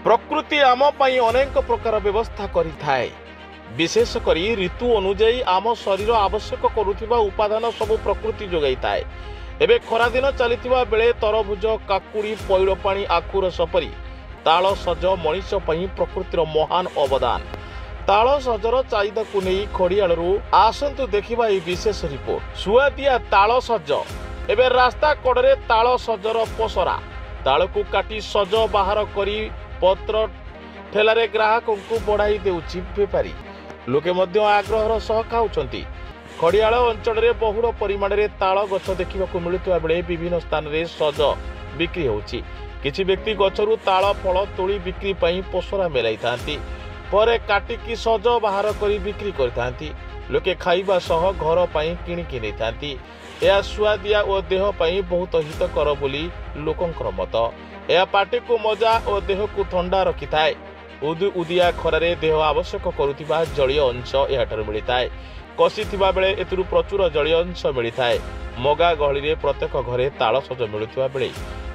प्रकृति आम पई अनेक प्रकार व्यवस्था करिथाए। विशेषकर ऋतु अनुजाई आम शरीर आवश्यक करुथिबा उपादान सब प्रकृति जोगाई थाए। एबे खरा दिन चलिथिबा बेले तरभुज, काकुड़ी, पैड़ पानी, आखुर सपरी ताल सज मनीष पई प्रकृतिर महान अवदान। ताल सजर चाहिदा को नहीं खड़ियालू आसतु देखा विशेष रिपोर्ट। सुआदिया ताल सज एबे रास्ता कड़े ताल सजर पसरा ताल को काटी सज बाहर करी पत्र ठेलारे ग्राहकों को बढ़ाई देउछि बेपारी। लोके मध्य आग्रहर सह खाउछंती। खड़ियाल अंचल में बहुल परिमाण में ताल गछ देखा मिलुवा बेले विभिन्न स्थान में सज बिक्री होउछि। किछि व्यक्ति गछरु ताल फल तोली बिक्री पई पसरा मेलाई थांती, परे काटिकी सज बाहर करी बिक्री करथांती। लोके खाइबा सह घर पई किणिकी नै थांती। यह सुआदिया और देह पई बहुत हितकर बोली लोकंकर मत। यह पार्टी को मजा और देह को ठंडा रखि थाए। उदिया खरारे देह आवश्यक करुथिबा जलीय अंश एहाठारु मिलिथाए। कषिथिबा बेले एतुरु प्रचुर जलीय अंश मिलिथाए। मगा गहली रे प्रत्येक घरे ताल सज मिलुथिबा बेले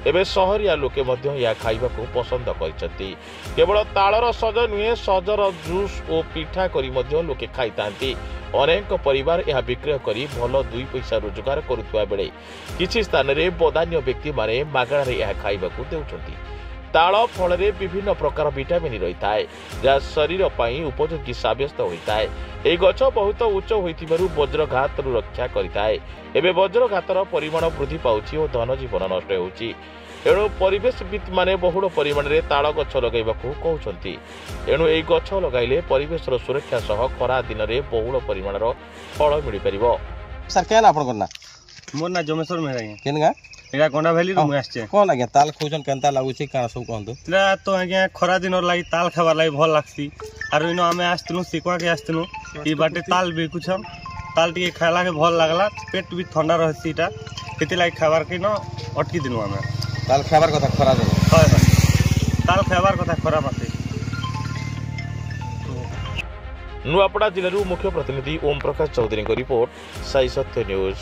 एबे सहरिया लोके मध्य या खाइबा को पसंद करछंती। केवल तालर सज नुहे, सजर जूस और पिठा करी मध्य लोके खाइतांती। अनेक परिवार यह विक्रय करी भल 2 पैसा रोजगार करुवा बेले किछि स्थान रे बदान्य व्यक्ति माने मागणारे यह खाइबा को देउछंती। ताल फल रे विभिन्न प्रकार विटामिन रही थाए, जहाँ शरीर पई उपयोगी साब्यस्त होइताए। एई गछ बहुत उच्च होइथिबारु वज्रघात रक्षा करिताए। एबे वज्रघातर परिमाण वृद्धि पाउछि और धन जीवन नष्ट होउछि। एणु परिवेशविद माने बहुल परिमाण रे ताल गछ लगाइबाकू कहउछंती। एणु एई गछ लगाइले परिवेशर सुरक्षा सह खरा दिन रे बहुल परिमाणर फल मिलि परिबो। सर केन आपन करना मोर ना जमेश्वर मेहरा केन गा एटा गोंडा भैली रु आछे कोन आगे ताल खोजन केनता लागुछि का सब कहंतु। एटा तो आगे खरा दिन लागि ताल खाबार लागि भल लागसी। आरो इनो आमे आस्तनु सिकवा के आस्तनु ई बाटे ताल बिकुछ। ताल टिके खाला के भल लागला, पेट भी ठंडा रहसी। एटा केते लागि खाबार के न अटकी दिनु आमे ताल खाबार कथा खरा दिन हाय हाय ताल खाबार कथा खरा मासे। नुआपड़ा जिल्लारू मुख्य प्रतिनिधि ओम प्रकाश चौधरी को रिपोर्ट, साई सत्य न्यूज।